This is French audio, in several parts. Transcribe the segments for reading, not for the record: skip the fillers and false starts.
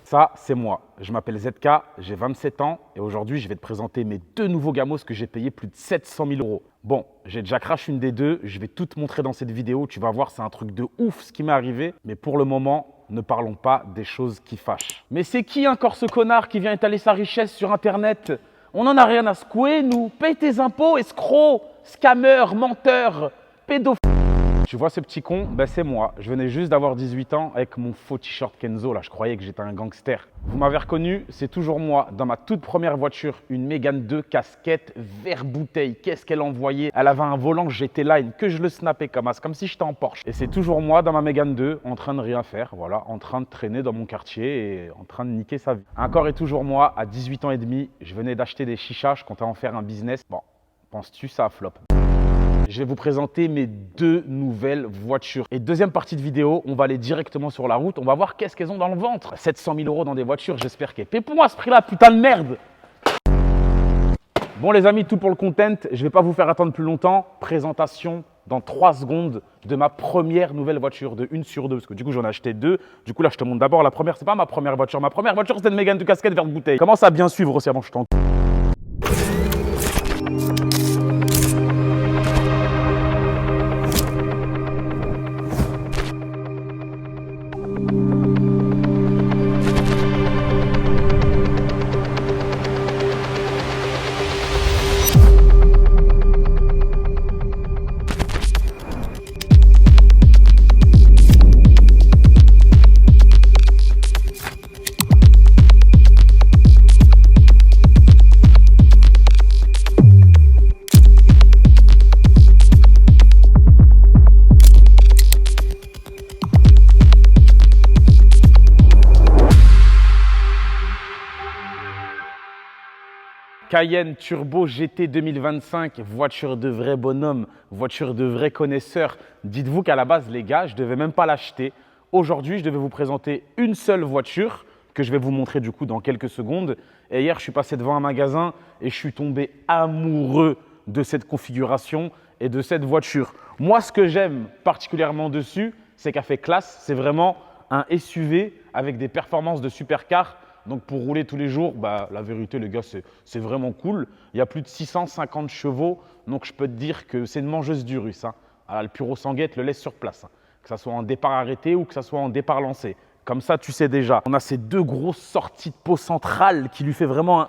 Ça, c'est moi. Je m'appelle ZK, j'ai 27 ans et aujourd'hui, je vais te présenter mes 2 nouveaux gamos que j'ai payés plus de 700 000 euros. Bon, j'ai déjà crash une des 2, je vais tout te montrer dans cette vidéo. Tu vas voir, c'est un truc de ouf ce qui m'est arrivé. Mais pour le moment, ne parlons pas des choses qui fâchent. Mais c'est qui encore ce connard qui vient étaler sa richesse sur Internet? On n'en a rien à secouer, nous. Paye tes impôts, escroc, scammer, menteur, pédophile. Tu vois ce petit con? Ben c'est moi. Je venais juste d'avoir 18 ans avec mon faux t-shirt Kenzo. Là, je croyais que j'étais un gangster. Vous m'avez reconnu, c'est toujours moi. Dans ma toute première voiture, une Mégane 2 casquette, vert bouteille. Qu'est-ce qu'elle envoyait? Elle avait un volant GT Line que je le snappais comme as, comme si j'étais en Porsche. Et c'est toujours moi dans ma Mégane 2, en train de rien faire. Voilà, en train de traîner dans mon quartier et en train de niquer sa vie. Encore et toujours moi, à 18 ans et demi, je venais d'acheter des chichas, je comptais en faire un business. Bon, penses-tu ça flop? Je vais vous présenter mes 2 nouvelles voitures. Et deuxième partie de vidéo, on va aller directement sur la route. On va voir qu'est-ce qu'elles ont dans le ventre. 700 000 euros dans des voitures, j'espère qu'elles paient pour moi à ce prix-là, putain de merde. Bon les amis, tout pour le content. Je ne vais pas vous faire attendre plus longtemps. Présentation dans 3 secondes de ma première nouvelle voiture, de 1 sur 2. Parce que du coup, j'en ai acheté 2. Du coup, là, je te montre d'abord la première. C'est pas ma première voiture. Ma première voiture, c'était une Mégane de casquette verte bouteille. Commence à bien suivre aussi avant que je t'en... Cayenne Turbo GT 2025, voiture de vrai bonhomme, voiture de vrai connaisseur. Dites-vous qu'à la base, les gars, je ne devais même pas l'acheter. Aujourd'hui, je devais vous présenter une seule voiture que je vais vous montrer du coup dans quelques secondes. Et hier, je suis passé devant un magasin et je suis tombé amoureux de cette configuration et de cette voiture. Moi, ce que j'aime particulièrement dessus, c'est qu'elle fait classe. C'est vraiment un SUV avec des performances de supercar. Donc pour rouler tous les jours, bah, la vérité les gars, c'est vraiment cool. Il y a plus de 650 chevaux, donc je peux te dire que c'est une mangeuse du russe. Hein. Ah, le puro sanguette le laisse sur place, hein. Que ça soit en départ arrêté ou que ça soit en départ lancé. Comme ça, tu sais déjà. On a ces 2 grosses sorties de peau centrale qui lui fait vraiment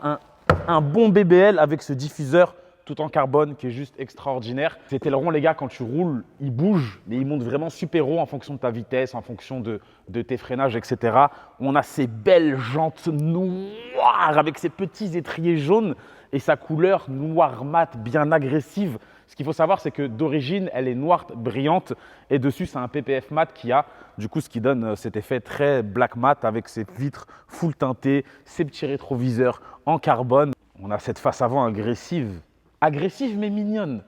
un bon BBL avec ce diffuseur tout en carbone qui est juste extraordinaire. Ces ailerons, les gars, quand tu roules, ils bougent, mais ils montent vraiment super haut en fonction de ta vitesse, en fonction de tes freinages, etc. On a ces belles jantes noires avec ces petits étriers jaunes et sa couleur noire mat, bien agressive. Ce qu'il faut savoir, c'est que d'origine, elle est noire, brillante et dessus, c'est un PPF mat qui a, du coup, ce qui donne cet effet très black mat avec ses vitres full teintées, ses petits rétroviseurs en carbone. On a cette face avant agressive. Agressive mais mignonne,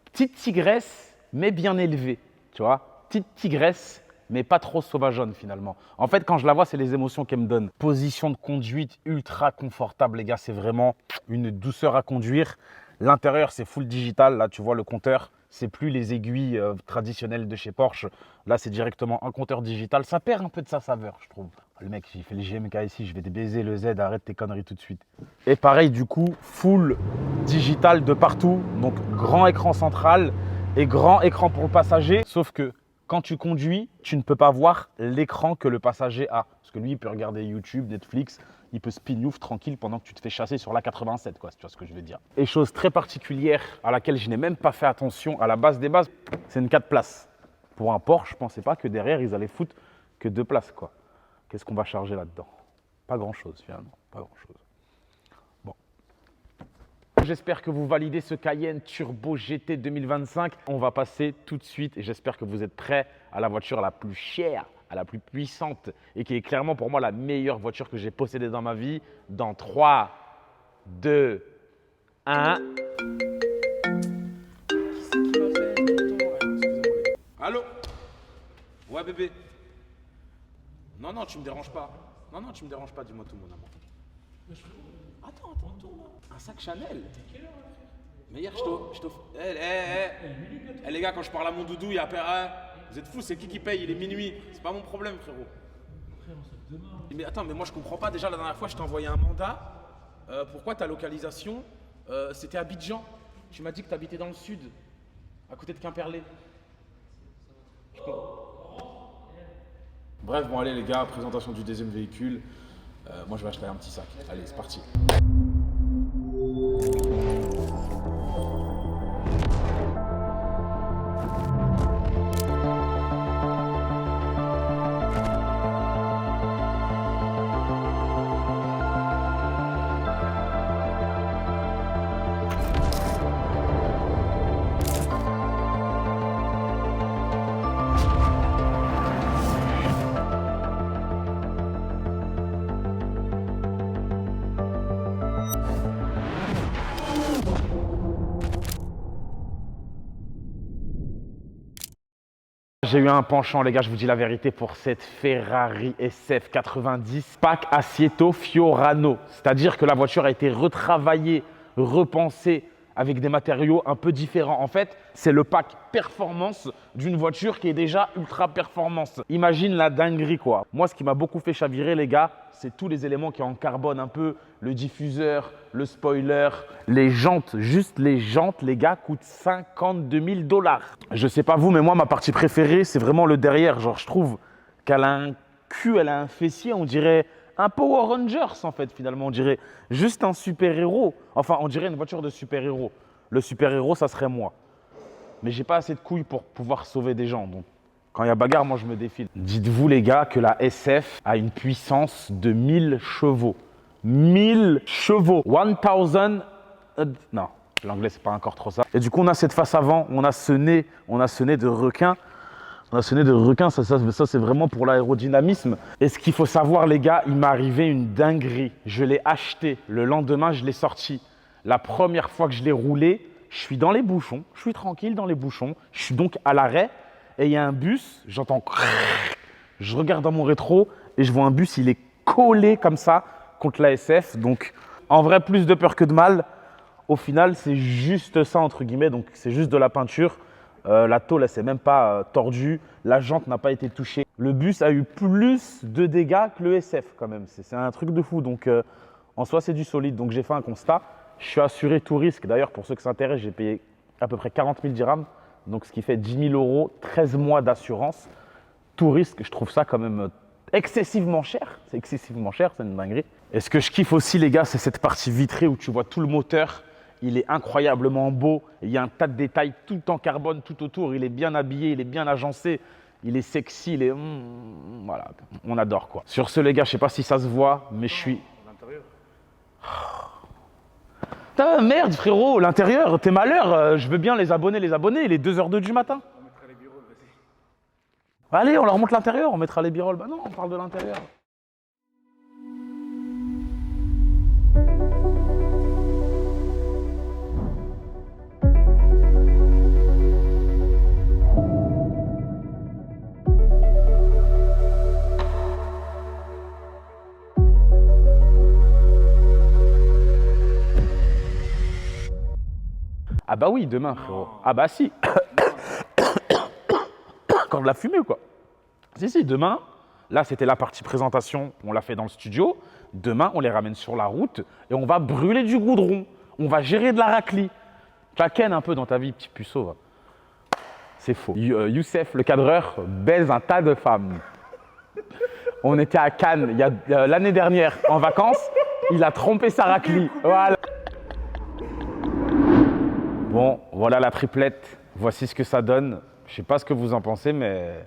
petite tigresse mais bien élevée, tu vois, petite tigresse mais pas trop sauvageonne finalement. En fait, quand je la vois, c'est les émotions qu'elle me donne. Position de conduite ultra confortable, les gars, c'est vraiment une douceur à conduire. L'intérieur, c'est full digital, là tu vois le compteur, c'est plus les aiguilles traditionnelles de chez Porsche. Là, c'est directement un compteur digital, ça perd un peu de sa saveur, je trouve. Le mec, il fait le GMK ici, je vais te baiser le Z, arrête tes conneries tout de suite. Et pareil, du coup, full digital de partout. Donc, grand écran central et grand écran pour le passager. Sauf que quand tu conduis, tu ne peux pas voir l'écran que le passager a. Parce que lui, il peut regarder YouTube, Netflix, il peut spin-ouf tranquille pendant que tu te fais chasser sur la 87, quoi, si tu vois ce que je veux dire. Et chose très particulière à laquelle je n'ai même pas fait attention à la base des bases, c'est une 4 places. Pour un Porsche, je ne pensais pas que derrière, ils allaient foutre que 2 places, quoi. Qu'est-ce qu'on va charger là-dedans? Pas grand-chose finalement, pas grand-chose. Bon. J'espère que vous validez ce Cayenne Turbo GT 2025. On va passer tout de suite et j'espère que vous êtes prêts à la voiture la plus chère, à la plus puissante et qui est clairement pour moi la meilleure voiture que j'ai possédée dans ma vie. Dans 3, 2, 1. Allô? Ouais bébé. Non, non, tu me déranges pas. Non, non, tu me déranges pas, dis-moi tout, mon amour. Attends, un sac Chanel. Mais hier, je t'offre. Les gars, quand je parle à mon doudou, il y a père. Vous êtes fous, c'est qui paye? Il est minuit. C'est pas mon problème, frérot. Mais attends, mais moi je comprends pas. Déjà, la dernière fois, je t'ai envoyé un mandat. Pourquoi ta localisation, c'était Abidjan. Tu m'as dit que tu habitais dans le sud, à côté de Quimperlé. Bref, bon, allez, les gars, présentation du deuxième véhicule. Moi, je vais acheter un petit sac. Allez, c'est parti. J'ai eu un penchant, les gars, je vous dis la vérité, pour cette Ferrari SF 90 Pack Assieto Fiorano. C'est-à-dire que la voiture a été retravaillée, repensée avec des matériaux un peu différents. En fait, c'est le pack performance d'une voiture qui est déjà ultra performance. Imagine la dinguerie, quoi. Moi, ce qui m'a beaucoup fait chavirer, les gars, c'est tous les éléments qui en carbone un peu. Le diffuseur, le spoiler, les jantes. Juste les jantes, les gars, coûtent 52 000 $. Je sais pas vous, mais moi, ma partie préférée, c'est vraiment le derrière. Genre, je trouve qu'elle a un cul, elle a un fessier, on dirait un Power Rangers, en fait, finalement. On dirait juste un super-héros. Enfin, on dirait une voiture de super-héros. Le super-héros, ça serait moi. Mais j'ai pas assez de couilles pour pouvoir sauver des gens. Donc, quand il y a bagarre, moi, je me défile. Dites-vous, les gars, que la SF a une puissance de 1000 chevaux. 1000 chevaux. 1000. Non, l'anglais, c'est pas encore trop ça. Et du coup, on a cette face avant, on a ce nez de requin. On a ce nez de requin, ça c'est vraiment pour l'aérodynamisme. Et ce qu'il faut savoir, les gars, il m'est arrivé une dinguerie. Je l'ai acheté, le lendemain, je l'ai sorti. La première fois que je l'ai roulé, je suis dans les bouchons, je suis tranquille dans les bouchons. Je suis donc à l'arrêt et il y a un bus, j'entends... Je regarde dans mon rétro et je vois un bus, il est collé comme ça contre la SF. Donc, en vrai, plus de peur que de mal. Au final, c'est juste ça, entre guillemets. Donc, c'est juste de la peinture. La tôle, elle s'est même pas tordue. La jante n'a pas été touchée. Le bus a eu plus de dégâts que le SF, quand même. C'est un truc de fou. Donc, en soi, c'est du solide. Donc, j'ai fait un constat. Je suis assuré tout risque. D'ailleurs, pour ceux qui s'intéressent, j'ai payé à peu près 40 000 dirhams. Donc, ce qui fait 10 000 €, 13 mois d'assurance. Tout risque, je trouve ça quand même excessivement cher. C'est excessivement cher, c'est une dinguerie. Et ce que je kiffe aussi, les gars, c'est cette partie vitrée où tu vois tout le moteur. Il est incroyablement beau. Il y a un tas de détails tout en carbone tout autour. Il est bien habillé, il est bien agencé. Il est sexy, il est... voilà, on adore quoi. Sur ce, les gars, je sais pas si ça se voit, mais je suis... L'intérieur. Merde, frérot, l'intérieur, t'es malheur. Je veux bien les abonnés. Il est 2h02 du matin. On mettra les birolles, vas-y. Allez, on leur montre l'intérieur, on mettra les birolles. Bah non, on parle de l'intérieur. Ah bah oui, demain, frérot. Ah bah si. Quand de la fumée, quoi. Si, demain, là, c'était la partie présentation, on l'a fait dans le studio. Demain, on les ramène sur la route et on va brûler du goudron. On va gérer de la raclie. Tu as ken un peu dans ta vie, petit puceau. Va. C'est faux. Youssef, le cadreur, baise un tas de femmes. On était à Cannes l'année dernière, en vacances. Il a trompé sa raclie. Voilà. Bon, voilà la triplette. Voici ce que ça donne. Je sais pas ce que vous en pensez, mais...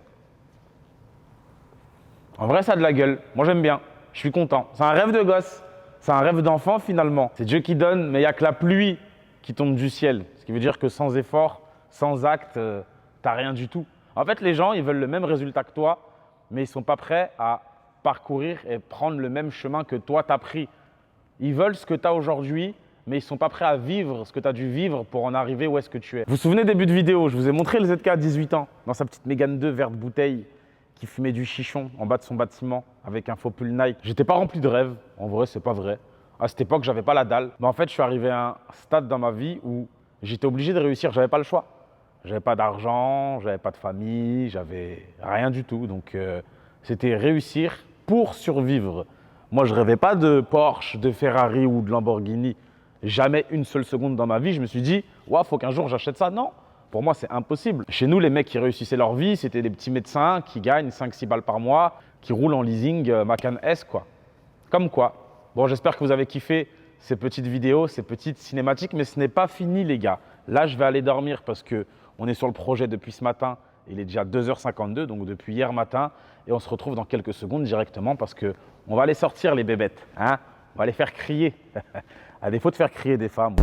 En vrai, ça a de la gueule. Moi, j'aime bien. Je suis content. C'est un rêve de gosse. C'est un rêve d'enfant, finalement. C'est Dieu qui donne, mais il n'y a que la pluie qui tombe du ciel. Ce qui veut dire que sans effort, sans acte, t'as rien du tout. En fait, les gens, ils veulent le même résultat que toi, mais ils sont pas prêts à parcourir et prendre le même chemin que toi, t'as pris. Ils veulent ce que tu as aujourd'hui, mais ils ne sont pas prêts à vivre ce que tu as dû vivre pour en arriver où est-ce que tu es. Vous vous souvenez, début de vidéo, je vous ai montré le ZK à 18 ans, dans sa petite Mégane 2 verte bouteille, qui fumait du chichon en bas de son bâtiment, avec un faux pull Nike. J'étais pas rempli de rêves, en vrai, c'est pas vrai. À cette époque, j'avais pas la dalle. Mais en fait, je suis arrivé à un stade dans ma vie où j'étais obligé de réussir, j'avais pas le choix. J'avais pas d'argent, j'avais pas de famille, j'avais rien du tout. Donc, c'était réussir pour survivre. Moi, je rêvais pas de Porsche, de Ferrari ou de Lamborghini. Jamais une seule seconde dans ma vie, je me suis dit, ouais, faut qu'un jour j'achète ça. Non, pour moi, c'est impossible. Chez nous, les mecs qui réussissaient leur vie, c'était des petits médecins qui gagnent 5-6 balles par mois, qui roulent en leasing Macan S, quoi. Comme quoi. Bon, j'espère que vous avez kiffé ces petites vidéos, ces petites cinématiques, mais ce n'est pas fini, les gars. Là, je vais aller dormir parce qu'on est sur le projet depuis ce matin. Il est déjà 2h52, donc depuis hier matin. Et on se retrouve dans quelques secondes directement parce qu'on va les sortir, les bébêtes. Hein, on va les faire crier. À défaut de faire crier des femmes.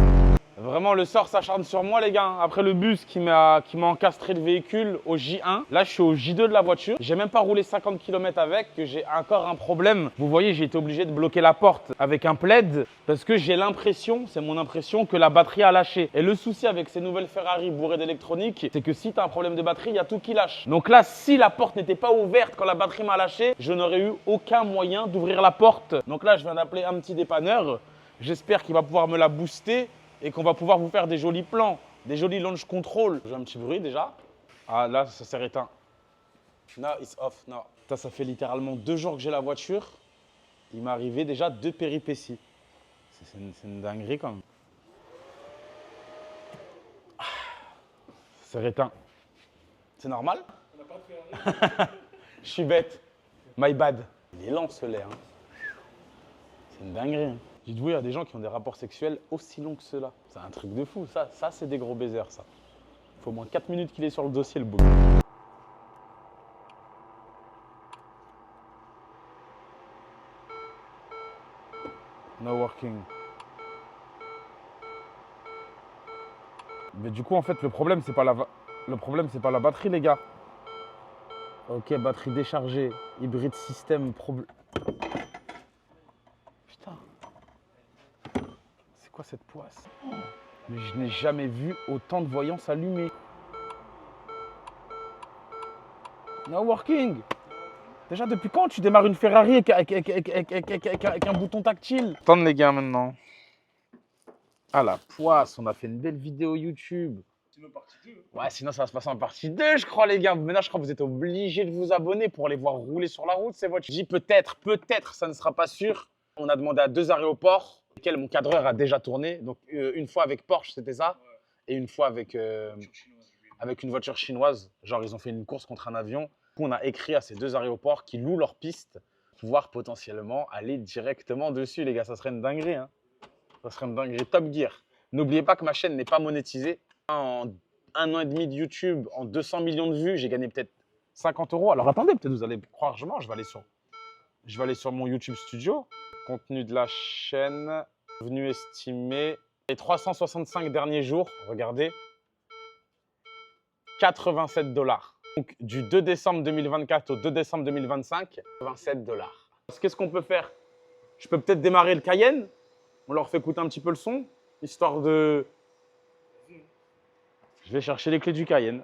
Vraiment, le sort s'acharne sur moi, les gars. Après le bus qui m'a encastré le véhicule au J1, là, je suis au J2 de la voiture. J'ai même pas roulé 50 km avec, que j'ai encore un problème. Vous voyez, j'ai été obligé de bloquer la porte avec un plaid parce que j'ai l'impression, c'est mon impression, que la batterie a lâché. Et le souci avec ces nouvelles Ferrari bourrées d'électronique, c'est que si tu as un problème de batterie, il y a tout qui lâche. Donc là, si la porte n'était pas ouverte quand la batterie m'a lâché, je n'aurais eu aucun moyen d'ouvrir la porte. Donc là, je viens d'appeler un petit dépanneur. J'espère qu'il va pouvoir me la booster et qu'on va pouvoir vous faire des jolis plans, des jolis launch control. J'ai un petit bruit déjà. Ah là, ça s'est éteint. No, it's off, no. Ça fait littéralement 2 jours que j'ai la voiture. Il m'est arrivé déjà 2 péripéties. C'est une dinguerie quand même. Ah, ça s'est éteint. C'est normal? On n'a pas de Ferrari. Je suis bête. My bad. Il est lent ce lait. Hein. C'est une dinguerie. Hein. Dites-vous, il y a des gens qui ont des rapports sexuels aussi longs que ceux-là. C'est un truc de fou, ça c'est des gros baisers, ça. Il faut au moins 4 minutes qu'il est sur le dossier, le boulot. No working. Mais du coup, en fait, le problème, c'est pas la batterie, les gars. Ok, batterie déchargée, hybride système, problème. Cette poisse. Mais je n'ai jamais vu autant de voyants s'allumer. No working. Déjà, depuis quand tu démarres une Ferrari avec un bouton tactile? Attendez les gars maintenant. Ah la poisse, on a fait une belle vidéo YouTube. Sinon partie 2. Ouais, sinon ça va se passer en partie 2, je crois les gars. Maintenant, je crois que vous êtes obligés de vous abonner pour les voir rouler sur la route ces voitures. Je dis peut-être, ça ne sera pas sûr. On a demandé à 2 aéroports. Lesquels mon cadreur a déjà tourné. Donc, une fois avec Porsche, c'était ça. Ouais. Et une fois avec une voiture chinoise. Genre, ils ont fait une course contre un avion. Du coup, on a écrit à ces 2 aéroports qui louent leur piste pour pouvoir potentiellement aller directement dessus, les gars. Ça serait une dinguerie. Hein. Ça serait une dinguerie. Top Gear. N'oubliez pas que ma chaîne n'est pas monétisée. En 1 an et demi de YouTube, en 200 millions de vues, j'ai gagné peut-être 50 €. Alors, attendez, peut-être vous allez croire, je vais aller sur mon YouTube Studio. Contenu de la chaîne, revenu estimé, les 365 derniers jours, regardez, 87 $. Donc du 2 décembre 2024 au 2 décembre 2025, 87 $. Qu'est-ce qu'on peut faire? Je peux peut-être démarrer le Cayenne, on leur fait écouter un petit peu le son, histoire de... Je vais chercher les clés du Cayenne.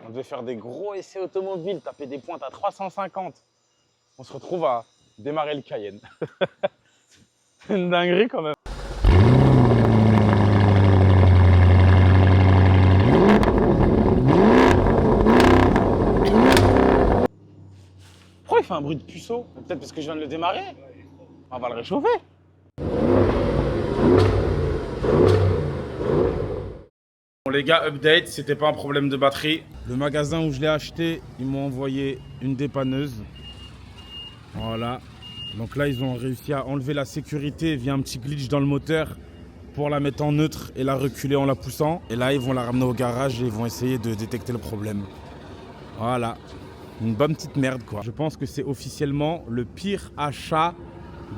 On devait faire des gros essais automobiles, taper des pointes à 350. On se retrouve à démarrer le Cayenne. C'est une dinguerie quand même. Pourquoi il fait un bruit de puceau? Peut-être parce que je viens de le démarrer. On va le réchauffer. Bon les gars, update, c'était pas un problème de batterie. Le magasin où je l'ai acheté, ils m'ont envoyé une dépanneuse. Voilà. Donc là, ils ont réussi à enlever la sécurité via un petit glitch dans le moteur pour la mettre en neutre et la reculer en la poussant. Et là, ils vont la ramener au garage et ils vont essayer de détecter le problème. Voilà. Une bonne petite merde, quoi. Je pense que c'est officiellement le pire achat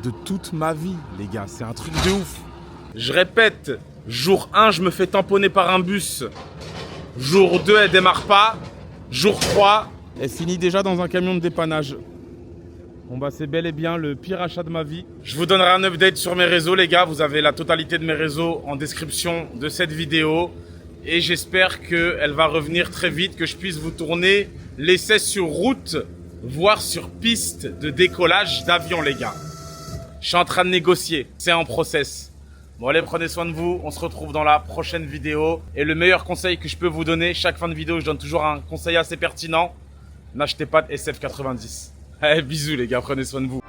de toute ma vie, les gars. C'est un truc de ouf. Je répète, jour 1, je me fais tamponner par un bus. Jour 2, elle démarre pas. Jour 3, elle finit déjà dans un camion de dépannage. Bon bah c'est bel et bien le pire achat de ma vie. Je vous donnerai un update sur mes réseaux les gars. Vous avez la totalité de mes réseaux en description de cette vidéo. Et j'espère qu'elle va revenir très vite, que je puisse vous tourner l'essai sur route, voire sur piste de décollage d'avion les gars. Je suis en train de négocier, c'est en process. Bon allez, prenez soin de vous, on se retrouve dans la prochaine vidéo. Et le meilleur conseil que je peux vous donner, chaque fin de vidéo je donne toujours un conseil assez pertinent. n'achetez pas de SF90. Allez, bisous les gars, prenez soin de vous.